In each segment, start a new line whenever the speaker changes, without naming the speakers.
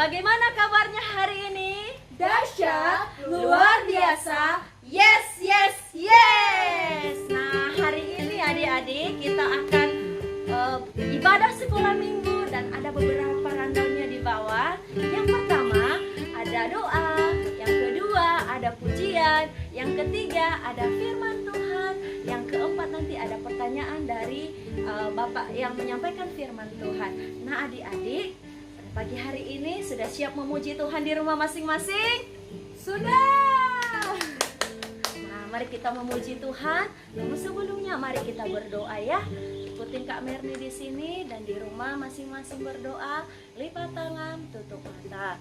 Bagaimana kabarnya hari ini?
Dahsyat, luar biasa,
Yes, yes, yes. Nah, hari ini adik-adik kita akan ibadah sekolah minggu dan ada beberapa rundownnya di bawah. Yang pertama ada doa, yang kedua ada pujian, yang ketiga ada firman Tuhan, yang keempat nanti ada pertanyaan dari Bapak yang menyampaikan firman Tuhan. Nah, adik-adik, pada pagi hari ini sudah siap memuji Tuhan di rumah masing-masing?
sudah.
Nah, mari kita memuji Tuhan. Namun sebelumnya mari kita berdoa ya. Ikutin Kak Merni di sini dan di rumah masing-masing berdoa. Lipat tangan, tutup mata.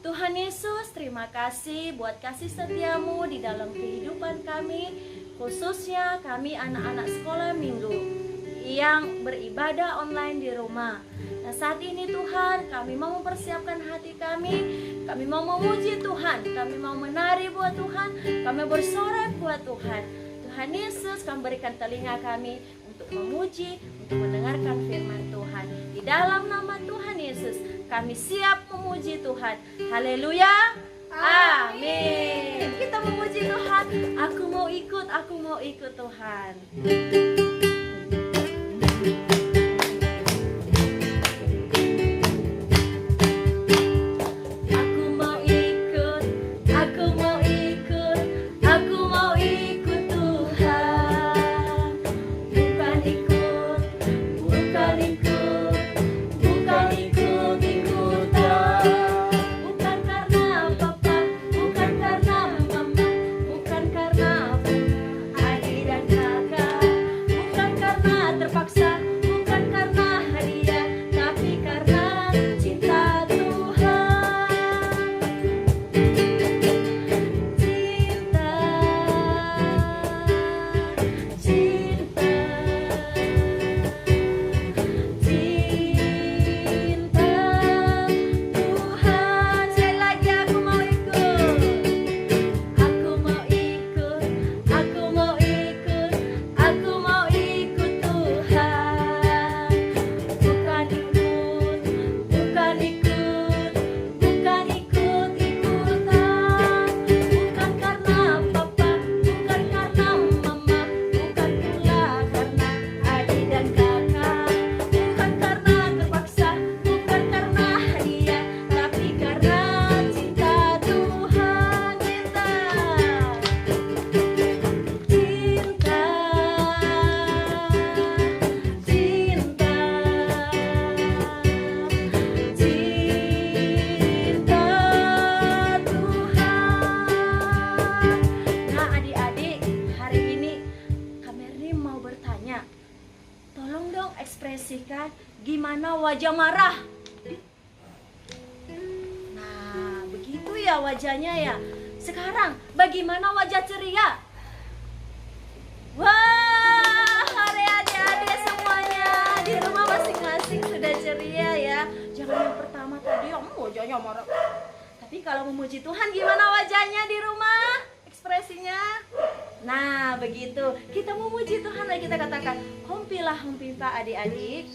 Tuhan Yesus, terima kasih buat kasih setiamu di dalam kehidupan kami, khususnya kami anak-anak sekolah minggu yang beribadah online di rumah. Nah, saat ini Tuhan, kami mau mempersiapkan hati kami mau memuji Tuhan, kami mau menari buat Tuhan, kami bersorak buat Tuhan. Tuhan Yesus, kami berikan telinga kami untuk memuji, untuk mendengarkan firman Tuhan. Di dalam nama Tuhan Yesus, kami siap memuji Tuhan. Haleluya. Amin. Kita memuji Tuhan. Aku mau ikut Tuhan. Ekspresikan gimana wajah marah. Nah, begitu ya wajahnya ya. Sekarang bagaimana wajah ceria? Wah, hari adik-adik semuanya di rumah masing-masing sudah ceria ya. Jangan yang pertama tadi wajahnya marah. Tapi kalau memuji Tuhan gimana wajahnya di rumah? Ekspresinya. Nah, begitu. Kita memuji Tuhan, lagi kita katakan, hompilah hompimpa adik-adik.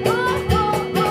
Oh, oh, oh.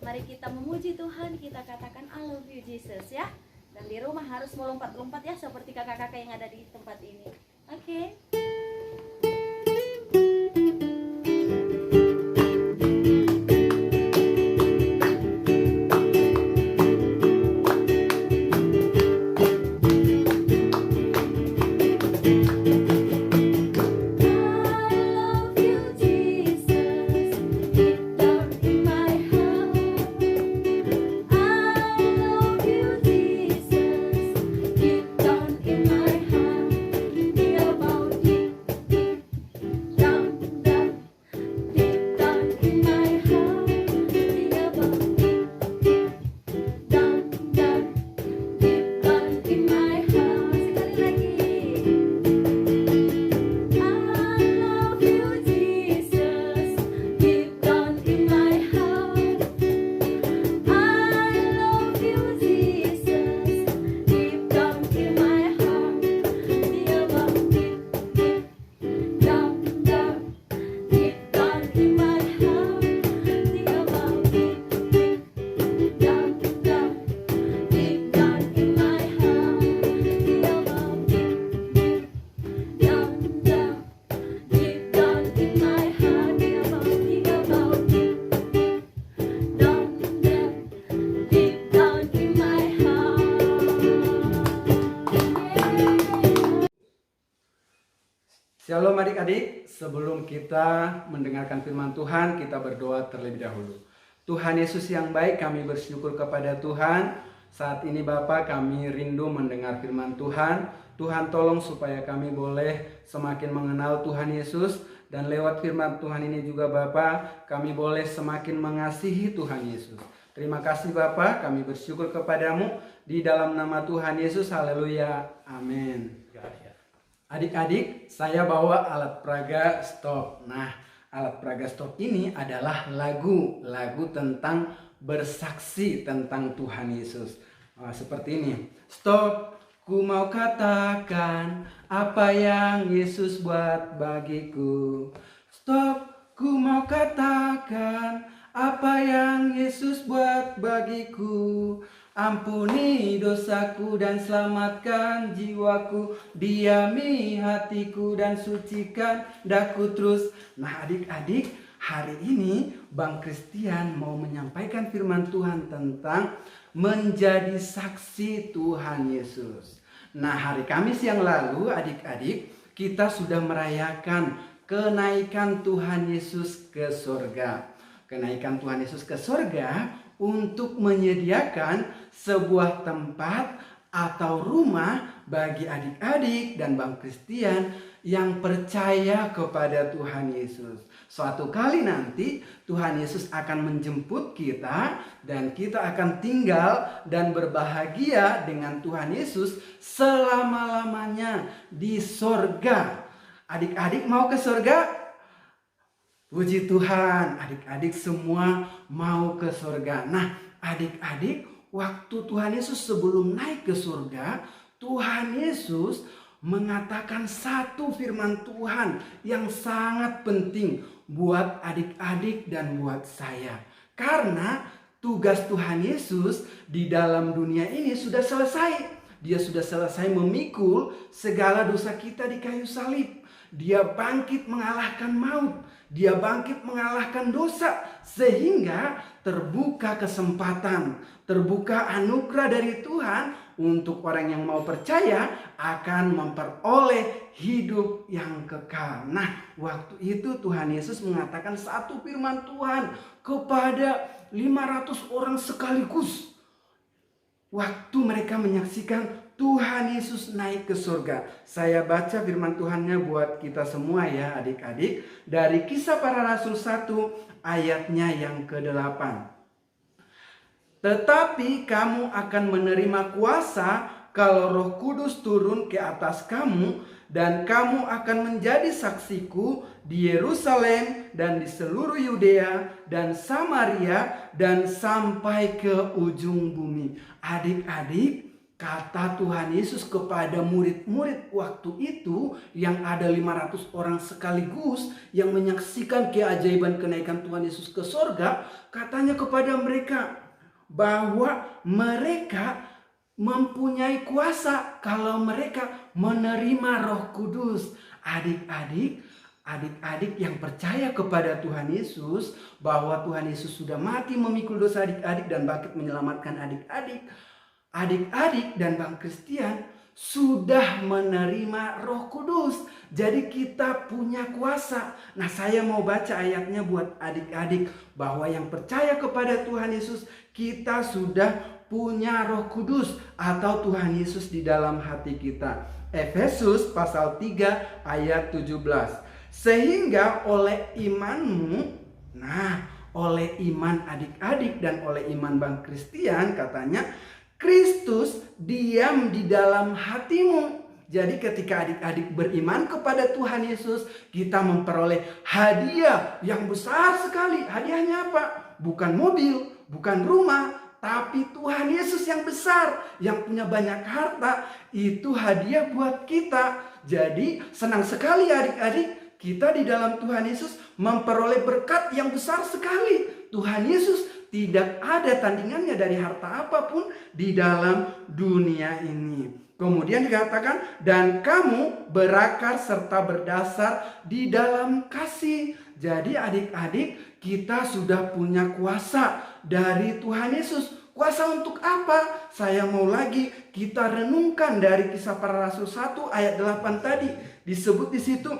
Mari kita memuji Tuhan, kita katakan I love you Jesus ya. Dan di rumah harus melompat-lompat ya seperti kakak-kakak yang ada di tempat ini. Oke.
Shalom adik-adik, sebelum kita mendengarkan firman Tuhan, kita berdoa terlebih dahulu. Tuhan Yesus yang baik, kami bersyukur kepada Tuhan. Saat ini Bapa, kami rindu mendengar firman Tuhan. Tuhan tolong supaya kami boleh semakin mengenal Tuhan Yesus. Dan lewat firman Tuhan ini juga Bapa, kami boleh semakin mengasihi Tuhan Yesus. Terima kasih Bapa, kami bersyukur kepadamu. Di dalam nama Tuhan Yesus, haleluya, amin. Adik-adik, saya bawa alat peraga stop. Nah, alat peraga stop ini adalah lagu tentang bersaksi tentang Tuhan Yesus. Seperti ini. Stop, ku mau katakan apa yang Yesus buat bagiku. Stop, ku mau katakan apa yang Yesus buat bagiku. Ampuni dosaku dan selamatkan jiwaku, diami hatiku dan sucikan daku terus. Nah adik-adik, hari ini Bang Christian mau menyampaikan firman Tuhan tentang menjadi saksi Tuhan Yesus. Nah hari Kamis yang lalu adik-adik, kita sudah merayakan kenaikan Tuhan Yesus ke surga. Kenaikan Tuhan Yesus ke surga untuk menyediakan sebuah tempat atau rumah bagi adik-adik dan Bang Christian yang percaya kepada Tuhan Yesus. Suatu kali nanti Tuhan Yesus akan menjemput kita dan kita akan tinggal dan berbahagia dengan Tuhan Yesus selama-lamanya di surga. Adik-adik mau ke surga? Puji Tuhan, adik-adik semua mau ke surga. Nah, adik-adik, waktu Tuhan Yesus sebelum naik ke surga, Tuhan Yesus mengatakan satu firman Tuhan yang sangat penting buat adik-adik dan buat saya. Karena tugas Tuhan Yesus di dalam dunia ini sudah selesai. Dia sudah selesai memikul segala dosa kita di kayu salib. Dia bangkit mengalahkan maut. Dia bangkit mengalahkan dosa. Sehingga terbuka kesempatan, terbuka anugerah dari Tuhan untuk orang yang mau percaya akan memperoleh hidup yang kekal. Nah, waktu itu Tuhan Yesus mengatakan satu firman Tuhan kepada 500 orang sekaligus. Waktu mereka menyaksikan Tuhan Yesus naik ke surga. Saya baca firman Tuhannya buat kita semua ya adik-adik. Dari Kisah Para Rasul 1 ayatnya yang ke-8. Tetapi kamu akan menerima kuasa kalau Roh Kudus turun ke atas kamu. Dan kamu akan menjadi saksiku di Yerusalem dan di seluruh Yudea dan Samaria dan sampai ke ujung bumi. Adik-adik, kata Tuhan Yesus kepada murid-murid waktu itu yang ada 500 orang sekaligus yang menyaksikan keajaiban kenaikan Tuhan Yesus ke sorga. Katanya kepada mereka bahwa mereka mempunyai kuasa kalau mereka menerima Roh Kudus. Adik-adik yang percaya kepada Tuhan Yesus, bahwa Tuhan Yesus sudah mati memikul dosa adik-adik dan bangkit menyelamatkan adik-adik. Adik-adik dan Bang Christian sudah menerima Roh Kudus. Jadi kita punya kuasa. Nah, saya mau baca ayatnya buat adik-adik, bahwa yang percaya kepada Tuhan Yesus, kita sudah punya Roh Kudus atau Tuhan Yesus di dalam hati kita. Efesus pasal 3 ayat 17. Sehingga oleh imanmu, oleh iman adik-adik dan oleh iman Bang Christian, katanya Kristus diam di dalam hatimu. Jadi ketika adik-adik beriman kepada Tuhan Yesus, kita memperoleh hadiah yang besar sekali. Hadiahnya apa? Bukan mobil, bukan rumah, tapi Tuhan Yesus yang besar, yang punya banyak harta. Itu hadiah buat kita. Jadi senang sekali adik-adik, kita di dalam Tuhan Yesus memperoleh berkat yang besar sekali. Tuhan Yesus tidak ada tandingannya dari harta apapun di dalam dunia ini. Kemudian dikatakan, dan kamu berakar serta berdasar di dalam kasih. Jadi adik-adik, kita sudah punya kuasa dari Tuhan Yesus. Kuasa untuk apa? Saya mau lagi kita renungkan dari Kisah Para Rasul 1 ayat 8 tadi. Disebut di situ,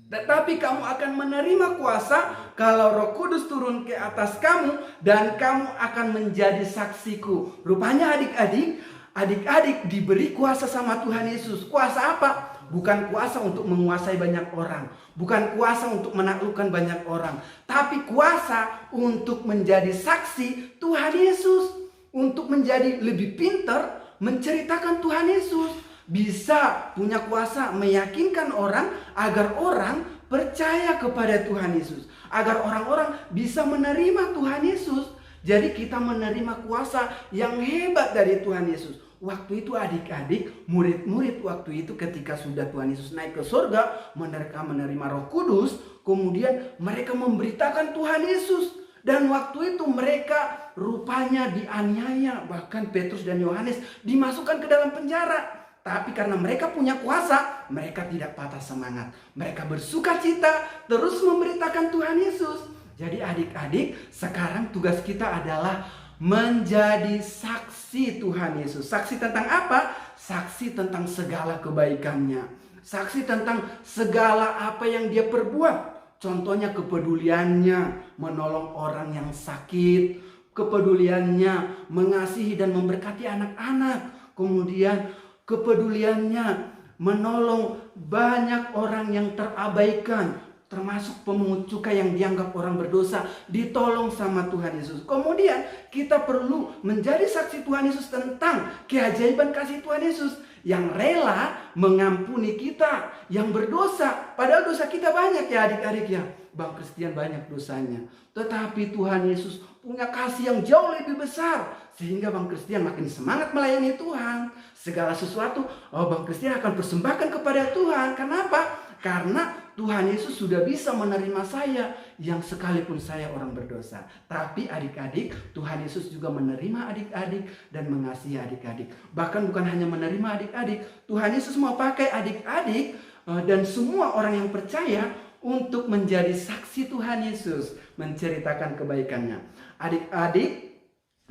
tetapi kamu akan menerima kuasa kalau Roh Kudus turun ke atas kamu, dan kamu akan menjadi saksiku. Rupanya adik-adik diberi kuasa sama Tuhan Yesus. Kuasa apa? Bukan kuasa untuk menguasai banyak orang, bukan kuasa untuk menaklukkan banyak orang, tapi kuasa untuk menjadi saksi Tuhan Yesus, untuk menjadi lebih pintar menceritakan Tuhan Yesus. Bisa punya kuasa meyakinkan orang agar orang percaya kepada Tuhan Yesus, agar orang-orang bisa menerima Tuhan Yesus. Jadi kita menerima kuasa yang hebat dari Tuhan Yesus. Waktu itu adik-adik, murid-murid waktu itu ketika sudah Tuhan Yesus naik ke surga, mereka menerima Roh Kudus, kemudian mereka memberitakan Tuhan Yesus. Dan waktu itu mereka rupanya dianiaya, bahkan Petrus dan Yohanes dimasukkan ke dalam penjara. Tapi karena mereka punya kuasa, mereka tidak patah semangat. Mereka bersuka cita terus memberitakan Tuhan Yesus. Jadi adik-adik, sekarang tugas kita adalah menjadi saksi Tuhan Yesus. Saksi tentang apa? Saksi tentang segala kebaikannya. Saksi tentang segala apa yang dia perbuat. Contohnya kepeduliannya menolong orang yang sakit, kepeduliannya mengasihi dan memberkati anak-anak, kemudian kepeduliannya menolong banyak orang yang terabaikan, termasuk pemungut cukai yang dianggap orang berdosa, ditolong sama Tuhan Yesus. Kemudian kita perlu menjadi saksi Tuhan Yesus tentang keajaiban kasih Tuhan Yesus yang rela mengampuni kita yang berdosa. Padahal dosa kita banyak ya adik-adik ya. Bang Christian banyak dosanya, tetapi Tuhan Yesus punya kasih yang jauh lebih besar, sehingga Bang Christian makin semangat melayani Tuhan. Segala sesuatu Bang Christian akan persembahkan kepada Tuhan. Kenapa? Karena Tuhan Yesus sudah bisa menerima saya yang sekalipun saya orang berdosa. Tapi adik-adik, Tuhan Yesus juga menerima adik-adik dan mengasihi adik-adik. Bahkan bukan hanya menerima adik-adik, Tuhan Yesus mau pakai adik-adik dan semua orang yang percaya untuk menjadi saksi Tuhan Yesus, menceritakan kebaikannya. Adik-adik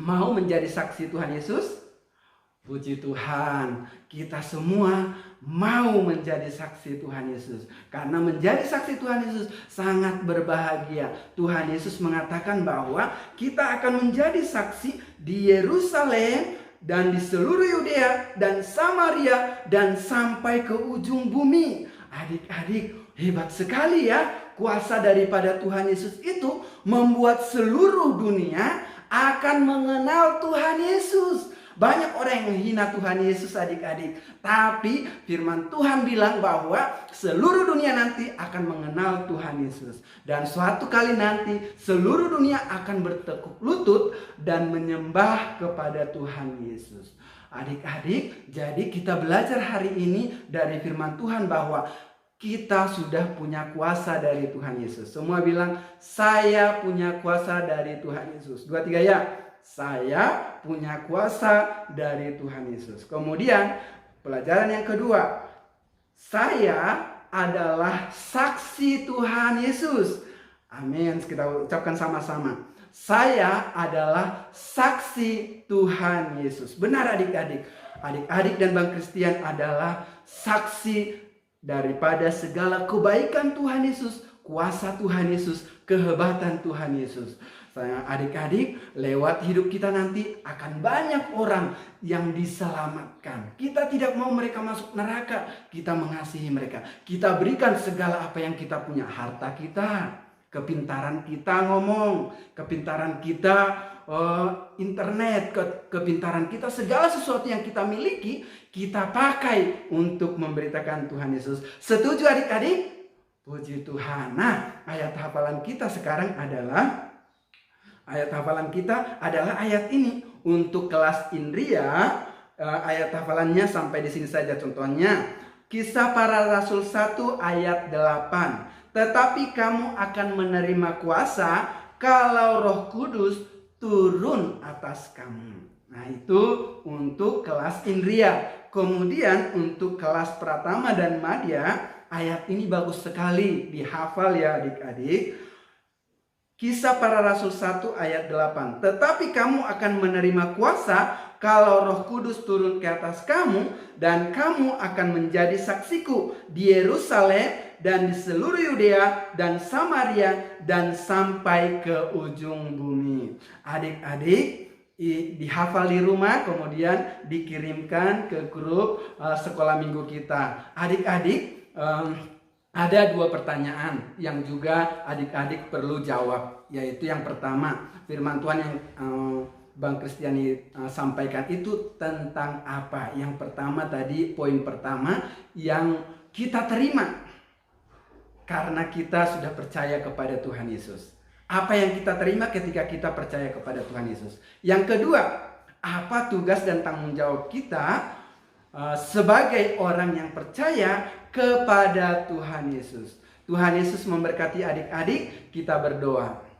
mau menjadi saksi Tuhan Yesus? Puji Tuhan, kita semua mau menjadi saksi Tuhan Yesus. Karena menjadi saksi Tuhan Yesus sangat berbahagia. Tuhan Yesus mengatakan bahwa kita akan menjadi saksi di Yerusalem dan di seluruh Yudea dan Samaria dan sampai ke ujung bumi. Adik-adik, hebat sekali ya. Kuasa daripada Tuhan Yesus itu membuat seluruh dunia akan mengenal Tuhan Yesus. Banyak orang yang menghina Tuhan Yesus adik-adik. Tapi firman Tuhan bilang bahwa seluruh dunia nanti akan mengenal Tuhan Yesus. Dan suatu kali nanti seluruh dunia akan bertekuk lutut dan menyembah kepada Tuhan Yesus. Adik-adik, jadi kita belajar hari ini dari firman Tuhan bahwa kita sudah punya kuasa dari Tuhan Yesus. Semua bilang, saya punya kuasa dari Tuhan Yesus. 2, 3 ya. Saya punya kuasa dari Tuhan Yesus. Kemudian pelajaran yang kedua, saya adalah saksi Tuhan Yesus. Amin. Kita ucapkan sama-sama. Saya adalah saksi Tuhan Yesus. Benar adik-adik. Adik-adik dan Bang Christian adalah saksi daripada segala kebaikan Tuhan Yesus, kuasa Tuhan Yesus, kehebatan Tuhan Yesus. Sayang adik-adik, lewat hidup kita nanti akan banyak orang yang diselamatkan. Kita tidak mau mereka masuk neraka, kita mengasihi mereka. Kita berikan segala apa yang kita punya, harta kita, kepintaran kita ngomong, kepintaran kita internet, kepintaran kita, segala sesuatu yang kita miliki, kita pakai untuk memberitakan Tuhan Yesus. Setuju adik-adik? Puji Tuhan. Nah, ayat hafalan kita sekarang adalah ayat ini untuk kelas Indria. Ayat hafalannya sampai di sini saja. Contohnya, Kisah Para Rasul 1 ayat 8. Tetapi kamu akan menerima kuasa kalau Roh Kudus turun atas kamu. Nah, itu untuk kelas Indria. Kemudian untuk kelas Pratama dan Madya, ayat ini bagus sekali dihafal ya adik-adik. Kisah Para Rasul 1 ayat 8. Tetapi kamu akan menerima kuasa kalau Roh Kudus turun ke atas kamu, dan kamu akan menjadi saksiku di Yerusalem dan di seluruh Yudea dan Samaria dan sampai ke ujung bumi. Adik-adik, dihafal di rumah, kemudian dikirimkan ke grup sekolah minggu kita. Adik-adik, ada 2 pertanyaan yang juga adik-adik perlu jawab. Yaitu yang pertama, firman Tuhan yang Bang Kristiani sampaikan itu tentang apa? Yang pertama tadi, poin pertama yang kita terima karena kita sudah percaya kepada Tuhan Yesus. Apa yang kita terima ketika kita percaya kepada Tuhan Yesus? Yang kedua, apa tugas dan tanggung jawab kita sebagai orang yang percaya kepada Tuhan Yesus? Tuhan Yesus memberkati adik-adik. Kita berdoa.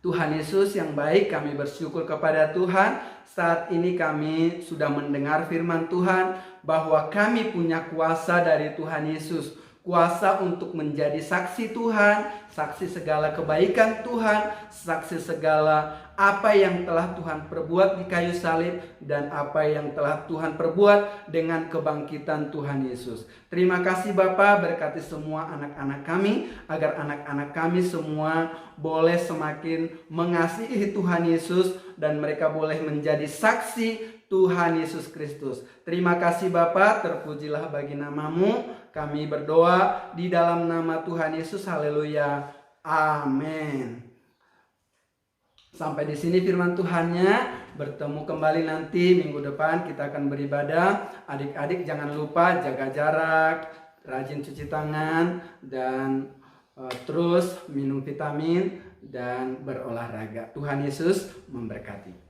Tuhan Yesus yang baik, kami bersyukur kepada Tuhan. Saat ini kami sudah mendengar firman Tuhan bahwa kami punya kuasa dari Tuhan Yesus. Kuasa untuk menjadi saksi Tuhan, saksi segala kebaikan Tuhan, saksi segala apa yang telah Tuhan perbuat di kayu salib dan apa yang telah Tuhan perbuat dengan kebangkitan Tuhan Yesus. Terima kasih Bapa, berkati semua anak-anak kami, agar anak-anak kami semua boleh semakin mengasihi Tuhan Yesus dan mereka boleh menjadi saksi Tuhan Yesus Kristus. Terima kasih Bapa, terpujilah bagi namamu. Kami berdoa di dalam nama Tuhan Yesus. Haleluya. Amin. Sampai di sini firman Tuhannya. Bertemu kembali nanti minggu depan kita akan beribadah. Adik-adik jangan lupa jaga jarak, rajin cuci tangan, dan terus minum vitamin dan berolahraga. Tuhan Yesus memberkati.